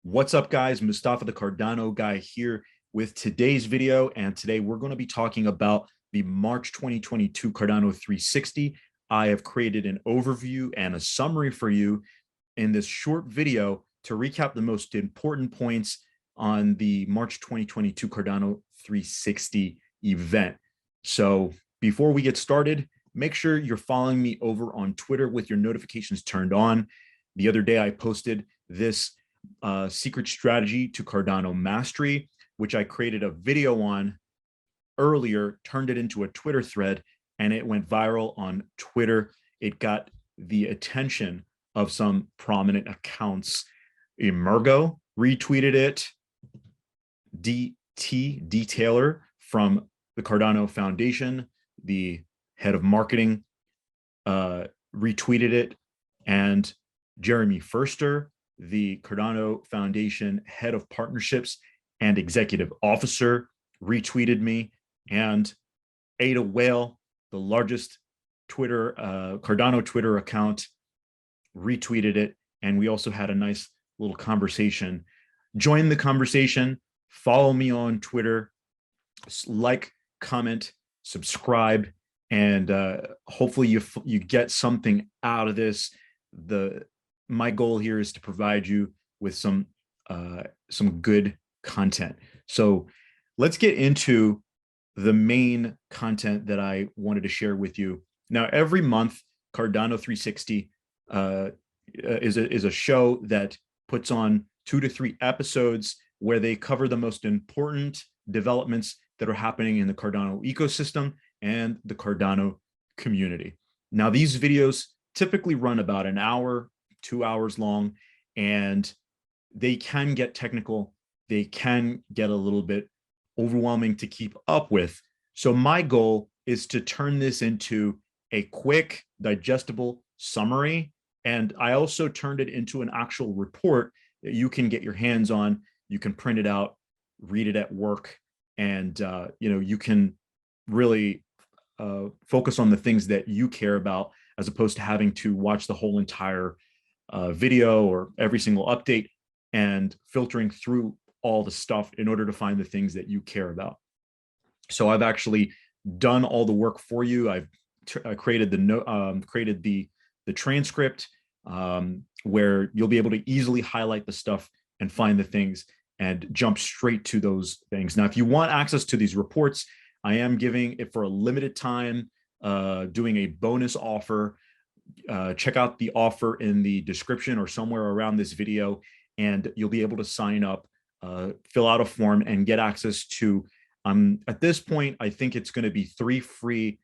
What's up, guys? Mustafa, the Cardano guy here with today's video. And today we're going to be talking about the March 2022 Cardano 360. I have created an overview and a summary for you in this short video to recap the most important points on the March 2022 Cardano 360 event. So before we get started, make sure you're following me over on Twitter with your notifications turned on. The other day I posted this secret strategy to Cardano mastery, which I created a video on earlier, turned it into a Twitter thread, and it went viral on Twitter. It got the attention of some prominent accounts. Emergo retweeted it. Detailer from the Cardano Foundation, the head of marketing, retweeted it, and Jeremy Furster, the Cardano Foundation head of partnerships and executive officer, retweeted me, and Ada Whale, the largest Cardano Twitter account, retweeted it. And we also had a nice little conversation. Join the conversation, follow me on Twitter, like, comment, subscribe, and hopefully you get something out of this. My goal here is to provide you with some good content. So let's get into the main content that I wanted to share with you. Now, every month, Cardano 360 is a show that puts on 2 to 3 episodes where they cover the most important developments that are happening in the Cardano ecosystem and the Cardano community. Now, these videos typically run about an hour, 2 hours long, and they can get technical. They can get a little bit overwhelming to keep up with. So my goal is to turn this into a quick, digestible summary. And I also turned it into an actual report that you can get your hands on. You can print it out, read it at work, and you can really focus on the things that you care about, as opposed to having to watch the whole entire video or every single update and filtering through all the stuff in order to find the things that you care about. So I've actually done all the work for you. I've created the transcript where you'll be able to easily highlight the stuff and find the things and jump straight to those things. Now, if you want access to these reports, I am giving it for a limited time, doing a bonus offer. Check out the offer in the description or somewhere around this video, and you'll be able to sign up, fill out a form, and get access to, at this point, I think it's going to be 3 free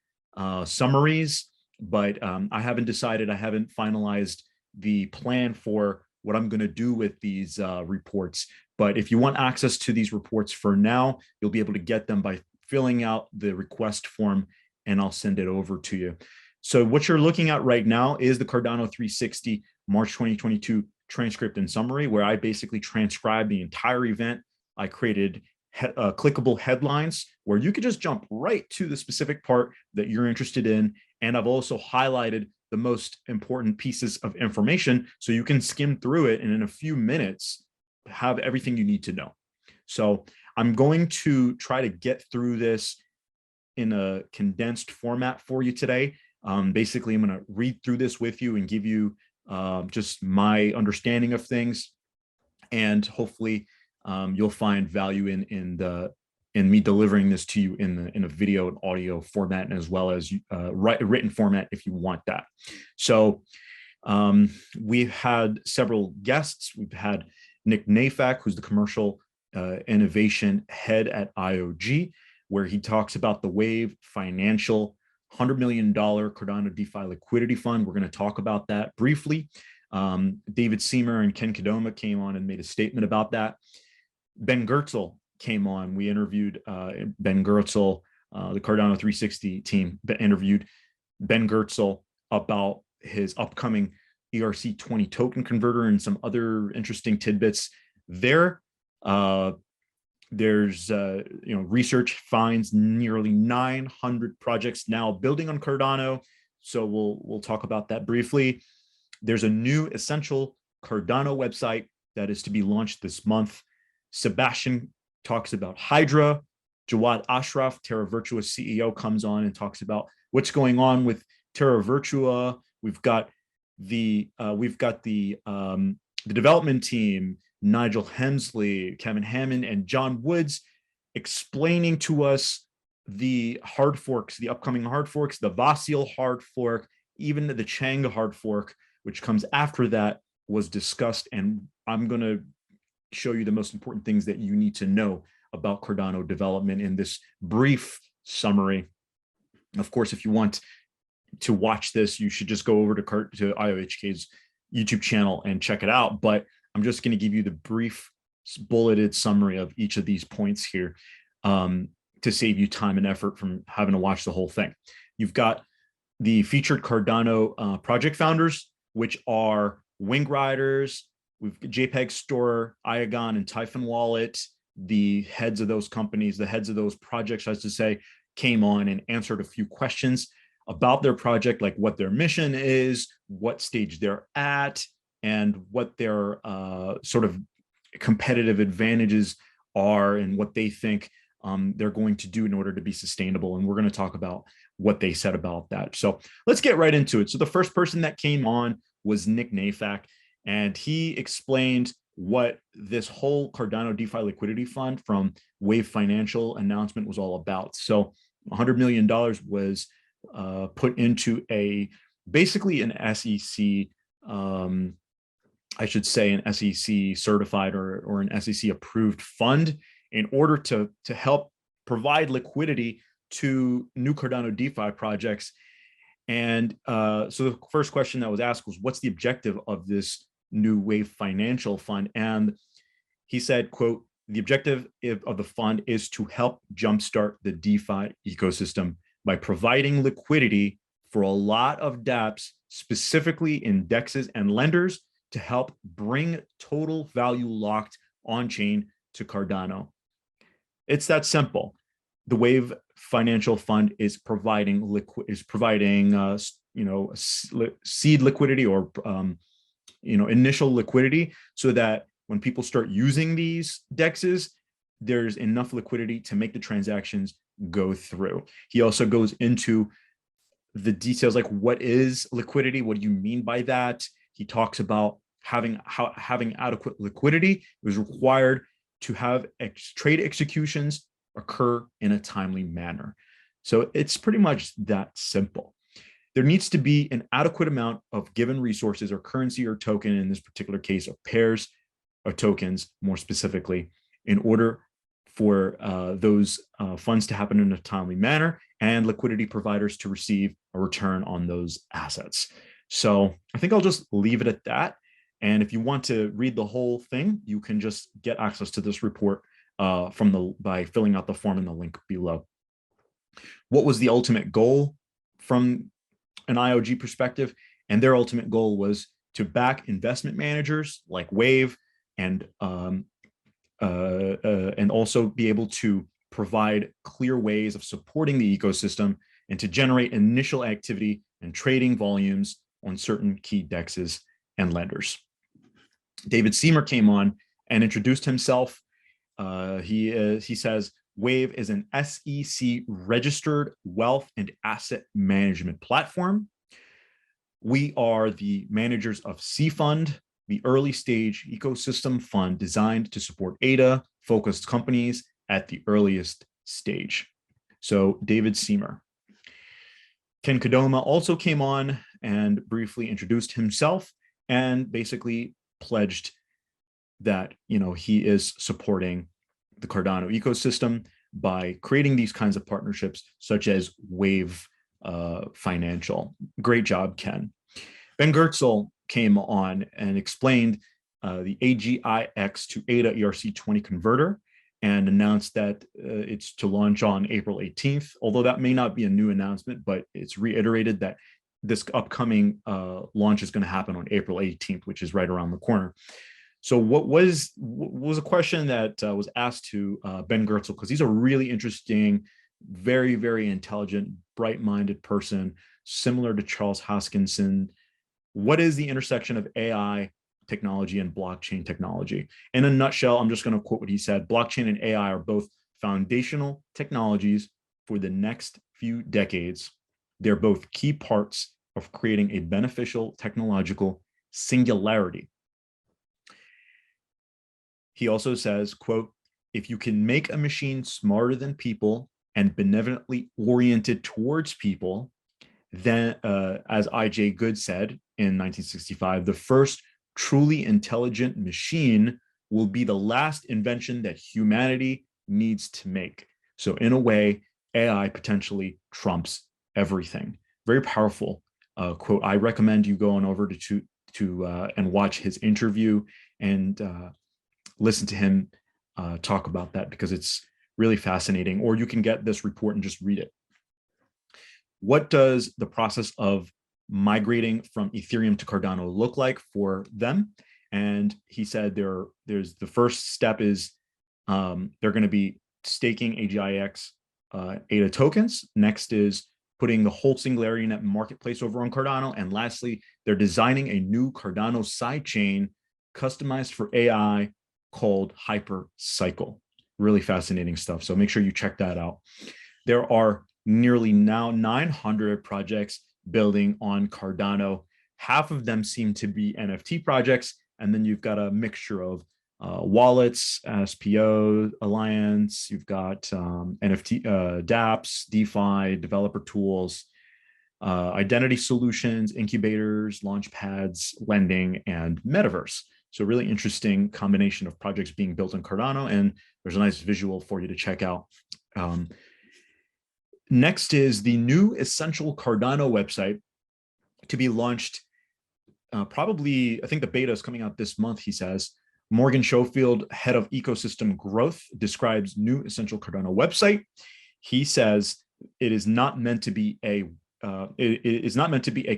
summaries, but I haven't decided, I haven't finalized the plan for what I'm going to do with these reports. But if you want access to these reports for now, you'll be able to get them by filling out the request form, and I'll send it over to you. So what you're looking at right now is the Cardano 360 March 2022 transcript and summary, where I basically transcribed the entire event. I created clickable headlines where you could just jump right to the specific part that you're interested in. And I've also highlighted the most important pieces of information so you can skim through it and in a few minutes have everything you need to know. So I'm going to try to get through this in a condensed format for you today. Basically, I'm going to read through this with you and give you just my understanding of things, and hopefully you'll find value in me delivering this to you in a video and audio format, as well as written format if you want that. So we've had several guests. We've had Nick Nafak, who's the commercial innovation head at IOHK, where he talks about the Wave Financial $100 million Cardano DeFi liquidity fund. We're going to talk about that briefly. David Seymour and Ken Kadoma came on and made a statement about that. Ben Goertzel came on. We interviewed Ben Goertzel, the Cardano 360 team interviewed Ben Goertzel about his upcoming ERC20 token converter and some other interesting tidbits there. There's research finds nearly 900 projects now building on Cardano, so we'll talk about that briefly. There's a new essential Cardano website that is to be launched this month. Sebastian talks about Hydra. Johar Ashraf, Terra Virtua CEO, comes on and talks about what's going on with Terra Virtua. We've got the development team, Nigel Hemsley, Kevin Hammond, and John Woods, explaining to us the hard forks, the upcoming hard forks, the Vasil hard fork, even the Chang hard fork, which comes after that, was discussed. And I'm going to show you the most important things that you need to know about Cardano development in this brief summary. Of course, if you want to watch this, you should just go over to IOHK's YouTube channel and check it out. But I'm just going to give you the brief bulleted summary of each of these points here to save you time and effort from having to watch the whole thing. You've got the featured Cardano project founders, which are Wing Riders, we've got JPEG Store, Iagon, and Typhon Wallet. The heads of those companies, the heads of those projects, as to say, came on and answered a few questions about their project, like what their mission is, what stage they're at, and what their sort of competitive advantages are, and what they think they're going to do in order to be sustainable. And we're going to talk about what they said about that. So let's get right into it. So the first person that came on was Nick Nafak, and he explained what this whole Cardano DeFi liquidity fund from Wave Financial announcement was all about. So $100 million was put into basically an SEC, I should say an SEC certified or an SEC approved fund in order to help provide liquidity to new Cardano DeFi projects. And so the first question that was asked was, what's the objective of this new Wave Financial fund? And he said, quote, the objective of the fund is to help jumpstart the DeFi ecosystem by providing liquidity for a lot of dApps, specifically indexes and lenders, to help bring total value locked on-chain to Cardano. It's that simple. The Wave Financial Fund is providing seed liquidity or initial liquidity, so that when people start using these DEXs, there's enough liquidity to make the transactions go through. He also goes into the details, like what is liquidity? What do you mean by that? He talks about having adequate liquidity is required to have trade executions occur in a timely manner. So it's pretty much that simple. There needs to be an adequate amount of given resources or currency or token, in this particular case, of pairs of tokens, more specifically, in order for those funds to happen in a timely manner and liquidity providers to receive a return on those assets. So I think I'll just leave it at that. And if you want to read the whole thing, you can just get access to this report by filling out the form in the link below. What was the ultimate goal from an IOG perspective? And their ultimate goal was to back investment managers like Wave and also be able to provide clear ways of supporting the ecosystem and to generate initial activity and trading volumes on certain key DEXs and lenders. David Seymour came on and introduced himself. He says, Wave is an SEC registered wealth and asset management platform. We are the managers of C Fund, the early stage ecosystem fund designed to support ADA focused companies at the earliest stage. So David Seymour. Ken Kadoma also came on and briefly introduced himself and basically pledged that he is supporting the Cardano ecosystem by creating these kinds of partnerships, such as Wave Financial. Great job, Ken. Ben Goertzel came on and explained the AGIX to ADA ERC20 converter and announced that it's to launch on April 18th, although that may not be a new announcement, but it's reiterated that this upcoming launch is going to happen on April 18th, which is right around the corner. So what was a question that was asked to Ben Goertzel, because he's a really interesting, very, very intelligent, bright-minded person, similar to Charles Hoskinson. What is the intersection of AI technology and blockchain technology. In a nutshell, I'm just going to quote what he said. Blockchain and AI are both foundational technologies for the next few decades. They're both key parts of creating a beneficial technological singularity. He also says, quote, if you can make a machine smarter than people and benevolently oriented towards people, then, as I.J. Good said in 1965, the first truly intelligent machine will be the last invention that humanity needs to make. So in a way, AI potentially trumps everything. Very powerful quote. I recommend you go on over to and watch his interview and listen to him talk about that, because it's really fascinating. Or you can get this report and just read it. What does the process of migrating from Ethereum to Cardano look like for them? And he said there's the first step is they're going to be staking AGIX ADA tokens. Next is putting the whole Singularity Net marketplace over on Cardano. And lastly, they're designing a new Cardano sidechain customized for AI called Hypercycle. Really fascinating stuff. So make sure you check that out. There are nearly now 900 projects building on Cardano. Half of them seem to be NFT projects. And then you've got a mixture of wallets, SPO, Alliance, you've got NFT, dApps, DeFi, developer tools, identity solutions, incubators, launch pads, lending, and metaverse. So really interesting combination of projects being built on Cardano, and there's a nice visual for you to check out. Next is the new Essential Cardano website to be launched probably, I think the beta is coming out this month, he says. Morgan Schofield, head of ecosystem growth, describes new Essential Cardano website. He says it is not meant to be a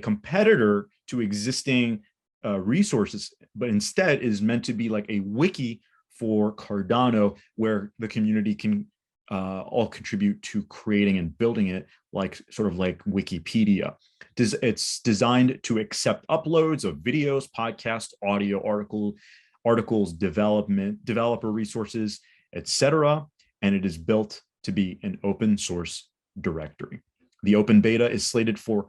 competitor to existing resources, but instead is meant to be like a wiki for Cardano, where the community can all contribute to creating and building it, like sort of like Wikipedia. It's designed to accept uploads of videos, podcasts, audio, articles, developer resources, etc. And it is built to be an open source directory. The open beta is slated for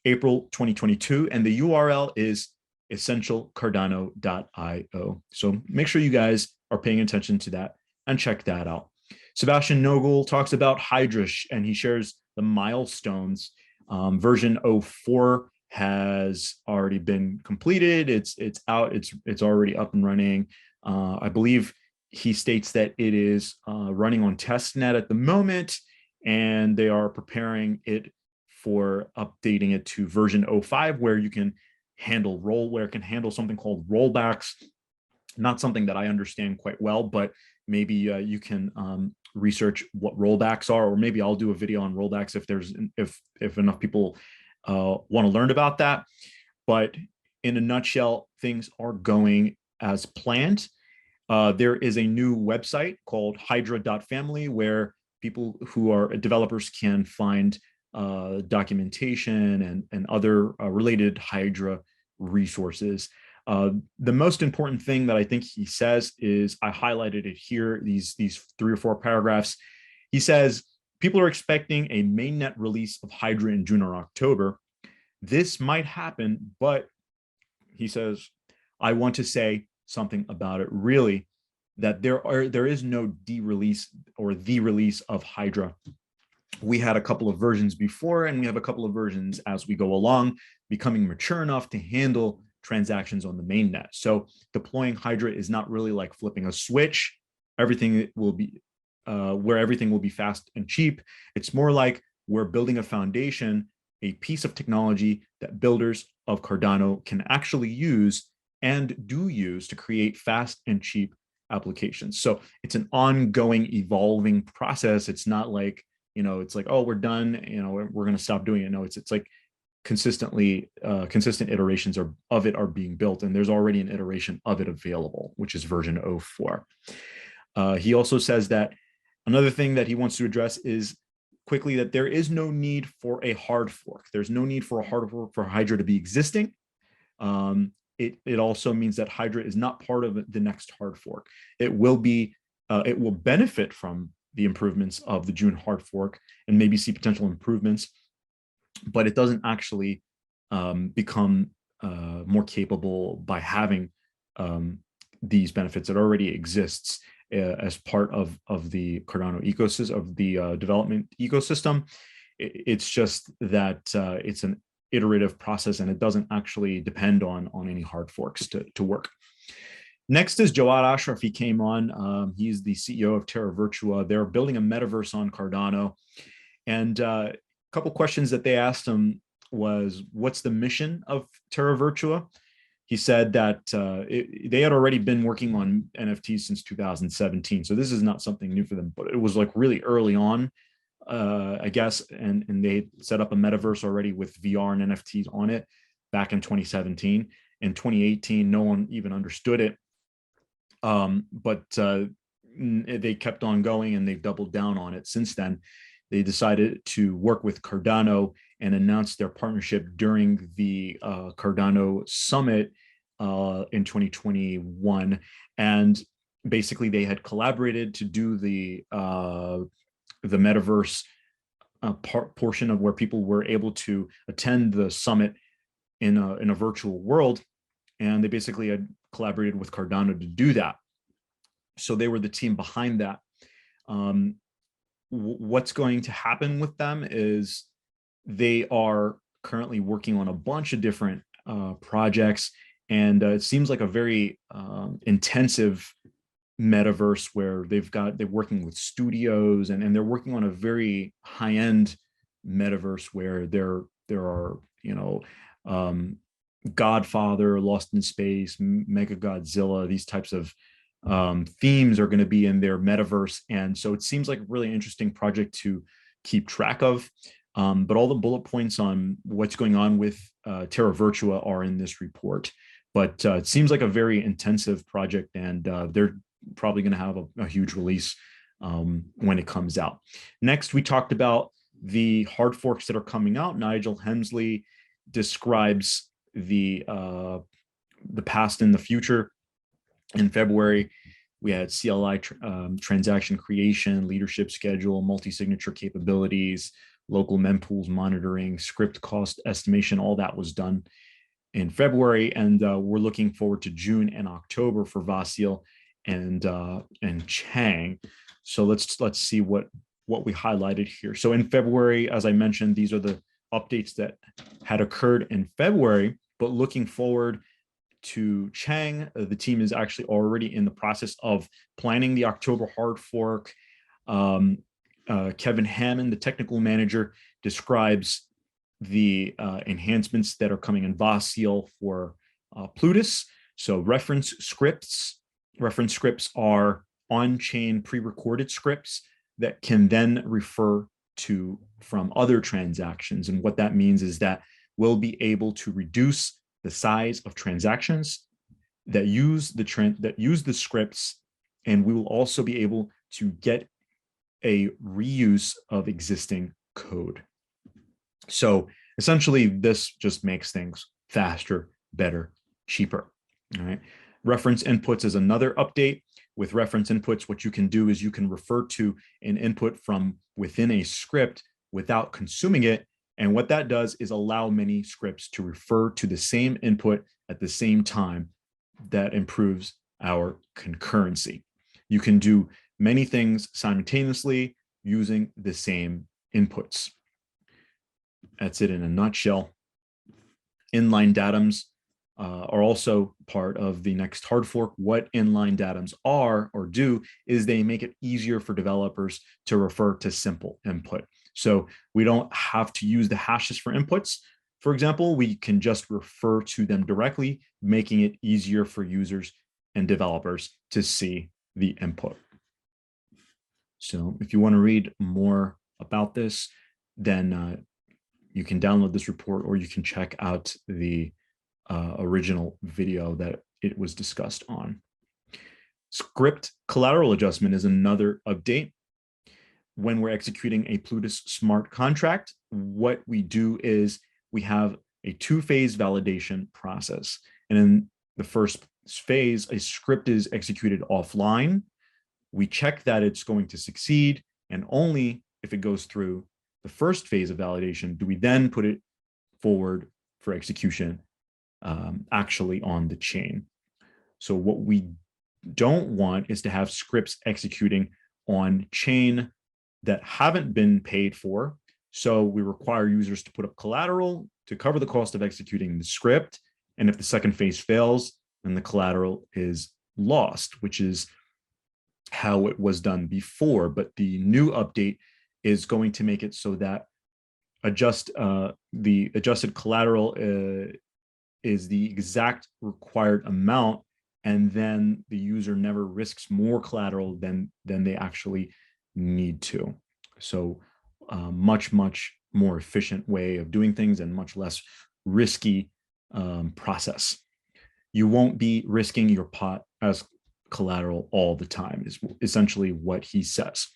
April 2022, and the URL is essentialcardano.io. So make sure you guys are paying attention to that and check that out. Sebastian Nogel talks about Hydra, and he shares the milestones. Version 04 has already been completed. It's out. It's already up and running. I believe he states that it is running on testnet at the moment, and they are preparing it for updating it to version 05, where you can handle handle something called rollbacks. Not something that I understand quite well, but maybe you can research what rollbacks are, or maybe I'll do a video on rollbacks if enough people want to learn about that. But in a nutshell, things are going as planned. There is a new website called hydra.family, where people who are developers can find documentation and other related Hydra resources. The most important thing that I think he says is, I highlighted it here, these 3 or 4 paragraphs. He says, people are expecting a mainnet release of Hydra in June or October. This might happen, but he says, I want to say something about it, really, that there is no de-release or the release of Hydra. We had a couple of versions before, and we have a couple of versions as we go along, becoming mature enough to handle transactions on the mainnet. So deploying Hydra is not really like flipping a switch. Everything will be where everything will be fast and cheap. It's more like we're building a foundation, a piece of technology that builders of Cardano can actually use and do use to create fast and cheap applications. So it's an ongoing, evolving process. It's not like, it's like, oh, we're done, we're going to stop doing it. No, it's like consistent iterations of it are being built, and there's already an iteration of it available, which is version 04. He also says that another thing that he wants to address is quickly that there is no need for a hard fork. There's no need for a hard fork for Hydra to be existing. it also means that Hydra is not part of the next hard fork. It will benefit from the improvements of the June hard fork and maybe see potential improvements, but it doesn't actually become more capable by having these benefits. It already exists as part of the Cardano ecosystem, of the development ecosystem. It's just that it's an iterative process and it doesn't actually depend on any hard forks to work. Next is Johar Ashraf. He came on. He's the CEO of Terra Virtua. They're building a metaverse on Cardano. And a couple questions that they asked him was, what's the mission of Terra Virtua? He said that they had already been working on NFTs since 2017. So this is not something new for them, but it was like really early on, I guess. And they set up a metaverse already with VR and NFTs on it back in 2017. In 2018, no one even understood it. But they kept on going and they've doubled down on it since then. They decided to work with Cardano and announced their partnership during the Cardano Summit in 2021. And basically they had collaborated to do the metaverse portion of where people were able to attend the summit in a virtual world. And they basically had collaborated with Cardano to do that. So they were the team behind that. What's going to happen with them is they are currently working on a bunch of different projects, and it seems like a very intensive metaverse where they're working with studios and they're working on a very high-end metaverse where there are, you know, Godfather, Lost in Space, Mega Godzilla, these types of themes are going to be in their metaverse. And so it seems like a really interesting project to keep track of. But all the bullet points on what's going on with Terra Virtua are in this report. But it seems like a very intensive project, and they're probably going to have a huge release when it comes out. Next, we talked about the hard forks that are coming out. Nigel Hemsley describes the past and the future. In February, we had CLI transaction creation, leadership schedule, multi-signature capabilities, local mempools monitoring, script cost estimation. All that was done in February, and we're looking forward to June and October for Vasil and Chang. So let's see what we highlighted here. So in February, as I mentioned, these are the updates that had occurred in February. But looking forward to Chang, the team is actually already in the process of planning the October hard fork. Kevin Hammond, the technical manager, describes the enhancements that are coming in Vasil for Plutus. So reference scripts are on-chain pre-recorded scripts that can then refer to from other transactions. And what that means is that we'll be able to reduce the size of transactions that use the scripts, and we will also be able to get a reuse of existing code. So essentially, this just makes things faster, better, cheaper. All right. Reference inputs is another update. With reference inputs, what you can do is you can refer to an input from within a script without consuming it. And what that does is allow many scripts to refer to the same input at the same time. That improves our concurrency. You can do many things simultaneously using the same inputs. That's it in a nutshell. Inline Datums are also part of the next hard fork. What inline datums are or do is they make it easier for developers to refer to simple input. So we don't have to use the hashes for inputs. For example, we can just refer to them directly, making it easier for users and developers to see the input. So if you want to read more about this, then you can download this report, or you can check out the original video that it was discussed on. Script collateral adjustment is another update. When we're executing a Plutus smart contract, what we do is we have a two-phase validation process. And in the first phase, a script is executed offline. We check that it's going to succeed, and only if it goes through the first phase of validation do we then put it forward for execution actually on the chain. So what we don't want is to have scripts executing on chain that haven't been paid for. So we require users to put up collateral to cover the cost of executing the script. And if the second phase fails, then the collateral is lost, which is how it was done before. But the new update is going to make it so that the adjusted collateral is the exact required amount, and then the user never risks more collateral than they actually need to. So much more efficient way of doing things and much less risky process. You won't be risking your pot as collateral all the time is essentially what he says.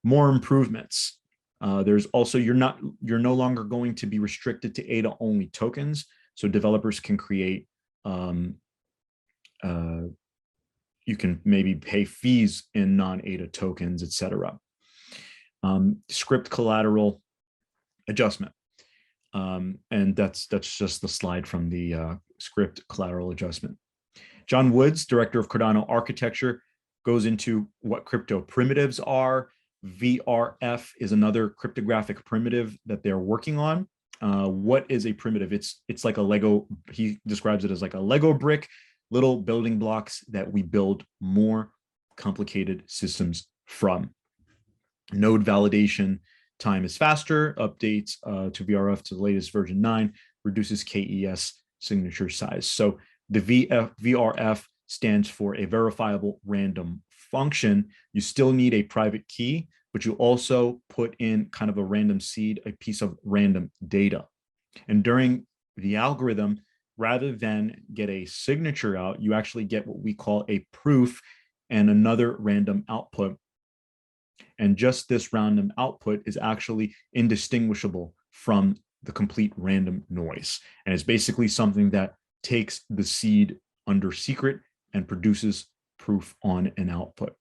More improvements. There's also, you're no longer going to be restricted to ADA only tokens. So developers can create, you can maybe pay fees in non-ADA tokens, etc. Script collateral adjustment. And that's just the slide from the script collateral adjustment. John Woods, director of Cardano architecture, goes into what crypto primitives are. VRF is another cryptographic primitive that they're working on. What is a primitive? It's like a Lego. He describes it as like a Lego brick, little building blocks that we build more complicated systems from. Node validation time is faster. Updates to VRF to the latest version 9 reduces KES signature size. So the VRF stands for a verifiable random function. You still need a private key, but you also put in kind of a random seed, a piece of random data. And during the algorithm, rather than get a signature out, you actually get what we call a proof and another random output. And just this random output is actually indistinguishable from the complete random noise. And it's basically something that takes the seed under secret and produces proof on an output.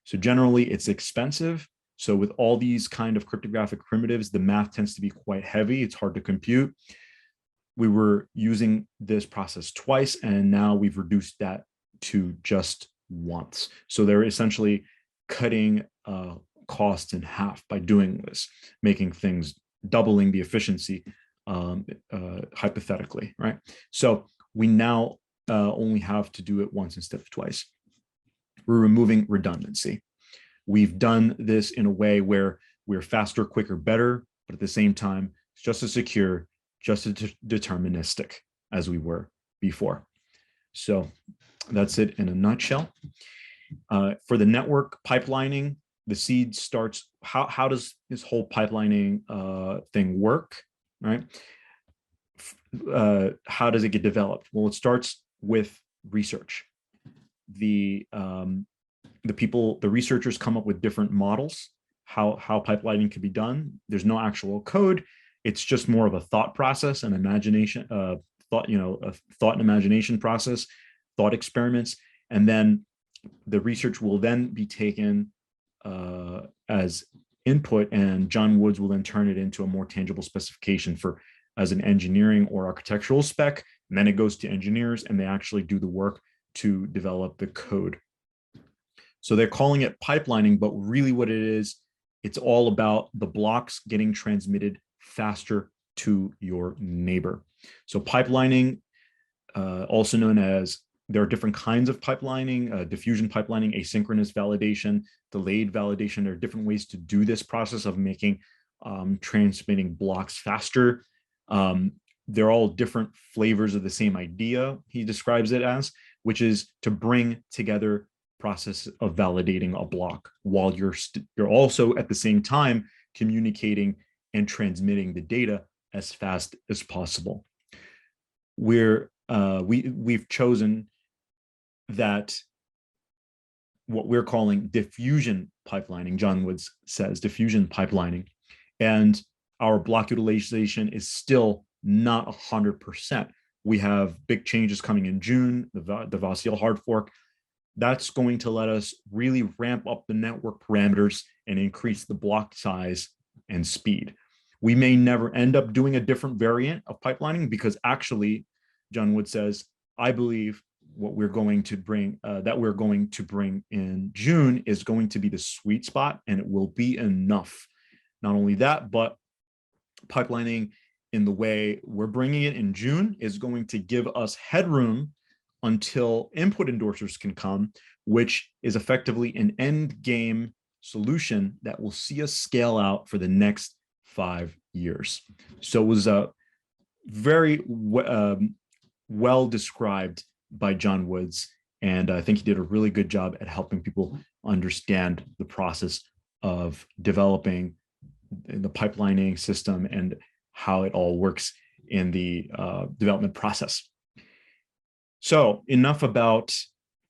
So generally it's expensive. So with all these kind of cryptographic primitives, the math tends to be quite heavy. It's hard to compute. We were using this process twice, and now we've reduced that to just once. So they're essentially cutting costs in half by doing this, making things, doubling the efficiency hypothetically, right? So we now only have to do it once instead of twice. We're removing redundancy. We've done this in a way where we're faster, quicker, better, but at the same time, it's just as secure, just as deterministic as we were before. So that's it in a nutshell. For the network pipelining, the seed starts, how does this whole pipelining thing work, right? How does it get developed? Well, it starts with research. The researchers come up with different models, how pipelining can be done. There's no actual code. It's just more of a thought process and imagination, a thought and imagination process, thought experiments. And then the research will then be taken as input, and John Woods will then turn it into a more tangible specification as an engineering or architectural spec. And then it goes to engineers, and they actually do the work to develop the code. So they're calling it pipelining, but really what it is, it's all about the blocks getting transmitted faster to your neighbor. So pipelining, also known as, there are different kinds of pipelining, diffusion pipelining, asynchronous validation, delayed validation. There are different ways to do this process of making transmitting blocks faster. They're all different flavors of the same idea, he describes it as, which is to bring together process of validating a block while you're also at the same time communicating and transmitting the data as fast as possible. We've chosen that what we're calling diffusion pipelining. John Woods says diffusion pipelining, and our block utilization is still not 100%. We have big changes coming in June, the Vasil hard fork. That's going to let us really ramp up the network parameters and increase the block size and speed. We may never end up doing a different variant of pipelining because actually, John Wood says, I believe what we're going to bring, in June is going to be the sweet spot, and it will be enough. Not only that, but pipelining in the way we're bringing it in June is going to give us headroom until input endorsers can come, which is effectively an end game solution that will see us scale out for the next 5 years. So it was a very well described by John Woods, and I think he did a really good job at helping people understand the process of developing the pipelining system and how it all works in the development process. So enough about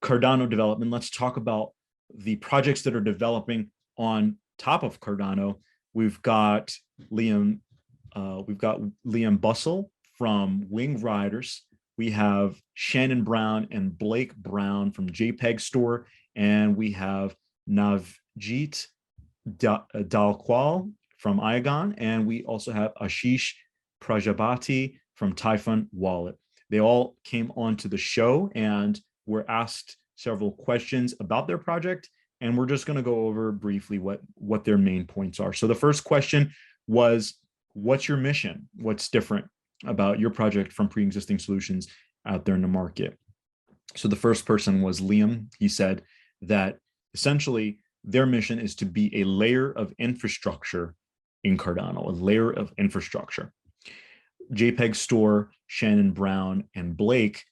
Cardano development. Let's talk about the projects that are developing on top of Cardano. We've got Liam Bussell from Wing Riders. We have Shannon Brown and Blake Brown from JPEG Store, and we have Navjeet Dalkwal from Iagon, and we also have Ashish Prajapati from Typhon Wallet. They all came onto the show and were asked several questions about their project, and we're just going to go over briefly what their main points are. So the first question was, what's your mission? What's different about your project from pre-existing solutions out there in the market? So the first person was Liam. He said that essentially their mission is to be a layer of infrastructure in Cardano, a layer of infrastructure. JPEG Store, Shannon Brown, and Blake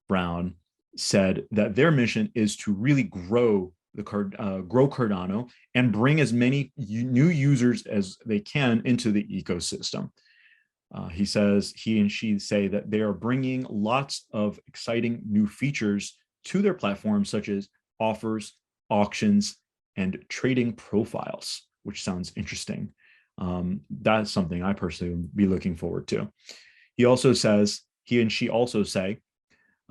Brown said that their mission is to really grow Cardano and bring as many new users as they can into the ecosystem. He says he and she say that they are bringing lots of exciting new features to their platform, such as offers, auctions, and trading profiles, which sounds interesting. That's something I personally would be looking forward to. He and she also say,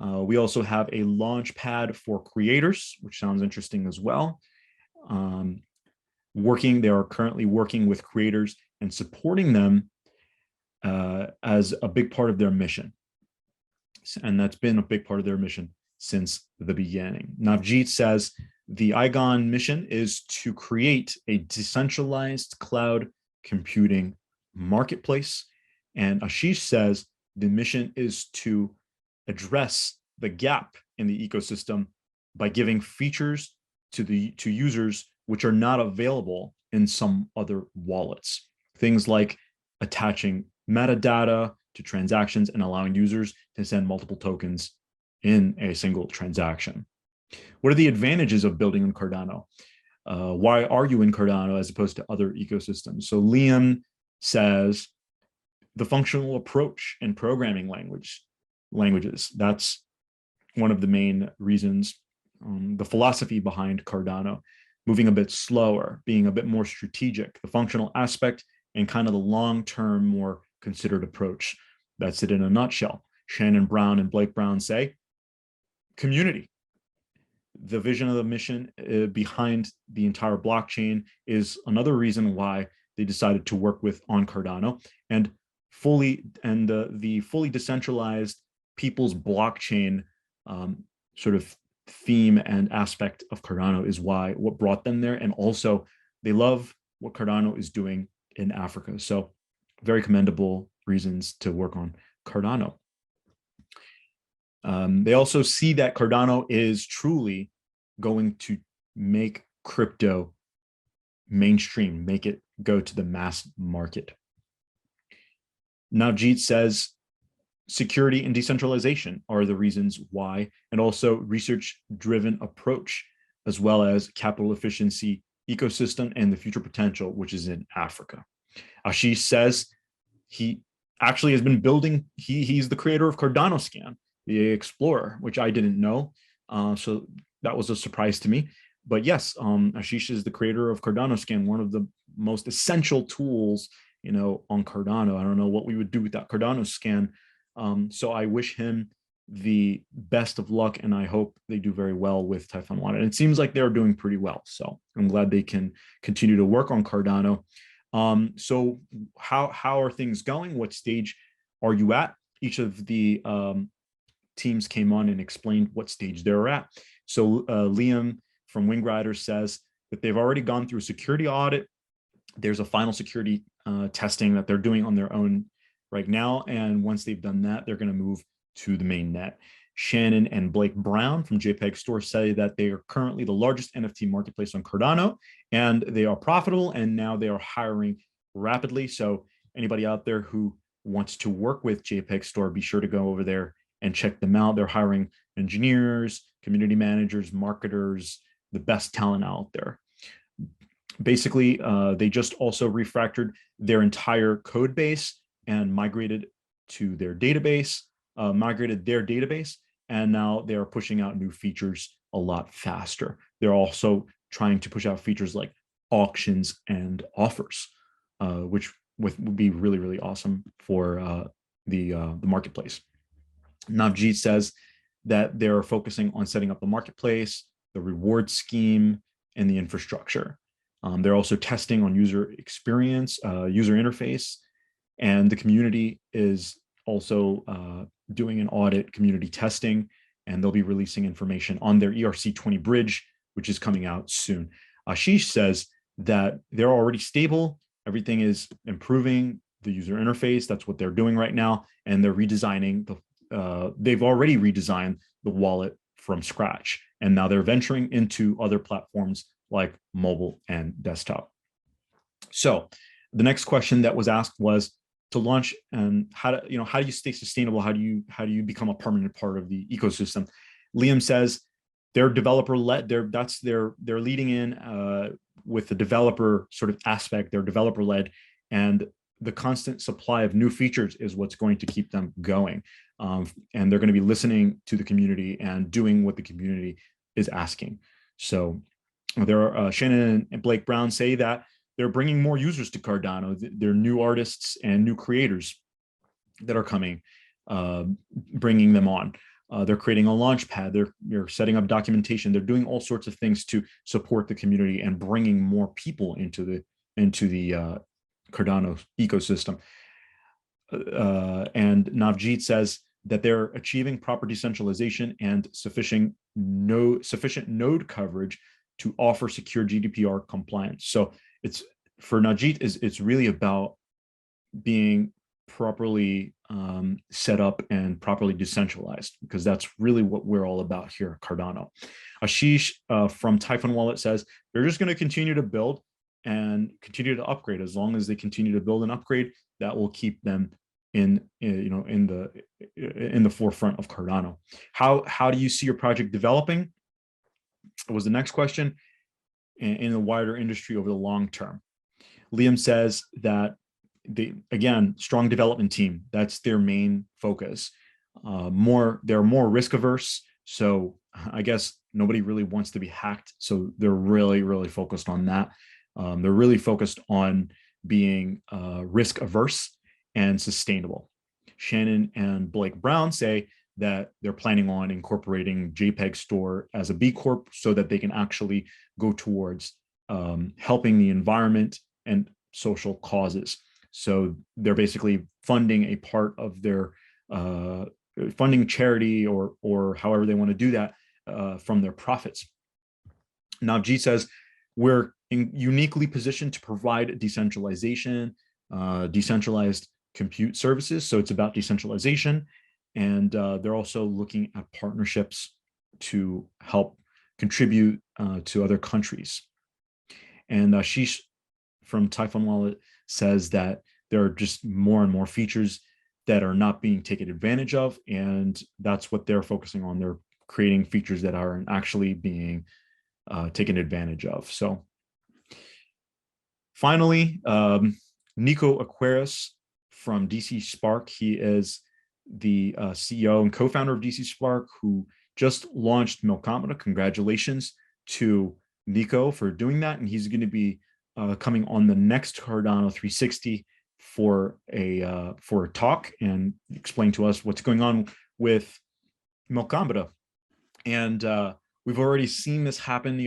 we also have a launch pad for creators, which sounds interesting as well. They are currently working with creators and supporting them as a big part of their mission. And that's been a big part of their mission since the beginning. Navjeet says the Iagon mission is to create a decentralized cloud computing marketplace. And Ashish says the mission is to address the gap in the ecosystem by giving features to users which are not available in some other wallets. Things like attaching metadata to transactions and allowing users to send multiple tokens in a single transaction. What are the advantages of building in Cardano? Why are you in Cardano as opposed to other ecosystems? So Liam says the functional approach and programming languages. That's one of the main reasons. The philosophy behind Cardano, moving a bit slower, being a bit more strategic, the functional aspect, and kind of the long-term, more considered approach. That's it in a nutshell. Shannon Brown and Blake Brown say community. The vision of the mission behind the entire blockchain is another reason why they decided to work on Cardano, and the fully decentralized people's blockchain sort of theme and aspect of Cardano is what brought them there. And also they love what Cardano is doing in Africa. So very commendable reasons to work on Cardano. They also see that Cardano is truly going to make crypto mainstream, make it go to the mass market. Navjeet says security and decentralization are the reasons why, and also research-driven approach, as well as capital efficiency, ecosystem, and the future potential, which is in Africa. Ashish says he actually has been building, he's the creator of Cardano Scan, the Explorer, which I didn't know. So that was a surprise to me. But yes, Ashish is the creator of Cardano Scan, one of the most essential tools, on Cardano. I don't know what we would do without Cardano Scan. So I wish him the best of luck, and I hope they do very well with Typhon Wallet. And it seems like they're doing pretty well. So I'm glad they can continue to work on Cardano. So how are things going? What stage are you at? Each of the teams came on and explained what stage they're at. So Liam from Wing Rider says that they've already gone through a security audit. There's a final security testing that they're doing on their own right now. And once they've done that, they're going to move to the main net. Shannon and Blake Brown from JPEG Store say that they are currently the largest NFT marketplace on Cardano, and they are profitable, and now they are hiring rapidly. So anybody out there who wants to work with JPEG Store, be sure to go over there and check them out. They're hiring engineers, community managers, marketers, the best talent out there. Basically, they just also refactored their entire code base and migrated their database, and now they are pushing out new features a lot faster. They're also trying to push out features like auctions and offers, which would be really, really awesome for the marketplace. Navjeet says that they're focusing on setting up the marketplace, the reward scheme, and the infrastructure. They're also testing on user experience, user interface, and the community is also doing an audit, community testing, and they'll be releasing information on their ERC20 bridge, which is coming out soon. Ashish says that they're already stable. Everything is improving the user interface. That's what they're doing right now. And they're redesigning they've already redesigned the wallet from scratch. And now they're venturing into other platforms like mobile and desktop. So the next question that was asked was to launch, and how do you stay sustainable? How do you become a permanent part of the ecosystem? Liam says they're developer led. They're leading in with the developer sort of aspect. They're developer led, and the constant supply of new features is what's going to keep them going. And they're going to be listening to the community and doing what the community is asking. So there are Shannon and Blake Brown say that they're bringing more users to Cardano. They're new artists and new creators that are coming, bringing them on. They're creating a launch pad. They're setting up documentation. They're doing all sorts of things to support the community and bringing more people into the Cardano ecosystem. And Navjeet says that they're achieving proper decentralization and sufficient node coverage to offer secure GDPR compliance. So it's for Navjeet, it's really about being properly set up and properly decentralized, because that's really what we're all about here at Cardano. Ashish from Typhon Wallet says they're just going to continue to build and continue to upgrade. As long as they continue to build and upgrade, that will keep them in the forefront of Cardano. How do you see your project developing? Was the next question. In the wider industry over the long term. Liam says that again, strong development team, that's their main focus. They're more risk averse. So I guess nobody really wants to be hacked. So they're really, really focused on that. They're really focused on being risk averse and sustainable. Shannon and Blake Brown say that they're planning on incorporating JPEG Store as a B Corp so that they can actually go towards helping the environment and social causes. So they're basically funding a part of their funding charity or however they want to do that from their profits. Navjeet says we're uniquely positioned to provide decentralization, decentralized compute services. So it's about decentralization. And they're also looking at partnerships to help contribute to other countries. And Ashish from Typhon Wallet says that there are just more and more features that are not being taken advantage of. And that's what they're focusing on. They're creating features that aren't actually being taken advantage of. So finally, Nico Aquarius from DC Spark. He is the CEO and co-founder of DC Spark, who just launched Milkomeda. Congratulations to Nico for doing that. And he's going to be coming on the next Cardano360 for a talk and explain to us what's going on with Melcambra. And we've already seen this happen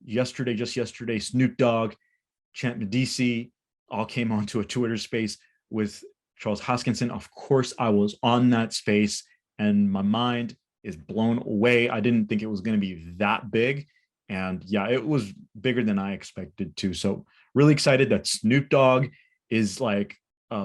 just yesterday, Snoop Dogg, Champ Medici all came onto a Twitter space with Charles Hoskinson. Of course, I was on that space and my mind is blown away. I didn't think it was going to be that big. And yeah, it was bigger than I expected to. So really excited that Snoop Dogg is like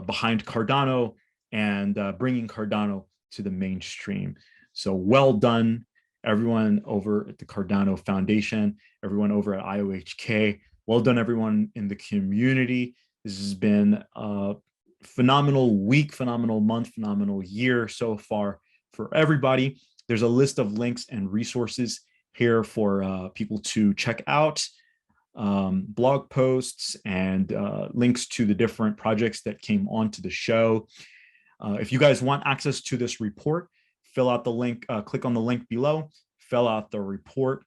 behind Cardano and bringing Cardano to the mainstream. So well done, everyone over at the Cardano Foundation, everyone over at IOHK. Well done, everyone in the community. This has been a phenomenal week, phenomenal month, phenomenal year so far for everybody. There's a list of links and resources here for people to check out, blog posts and links to the different projects that came onto the show. If you guys want access to this report, fill out the link, click on the link below, fill out the report,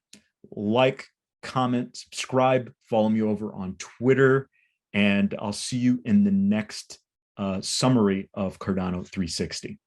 like, comment, subscribe, follow me over on Twitter, and I'll see you in the next summary of Cardano 360.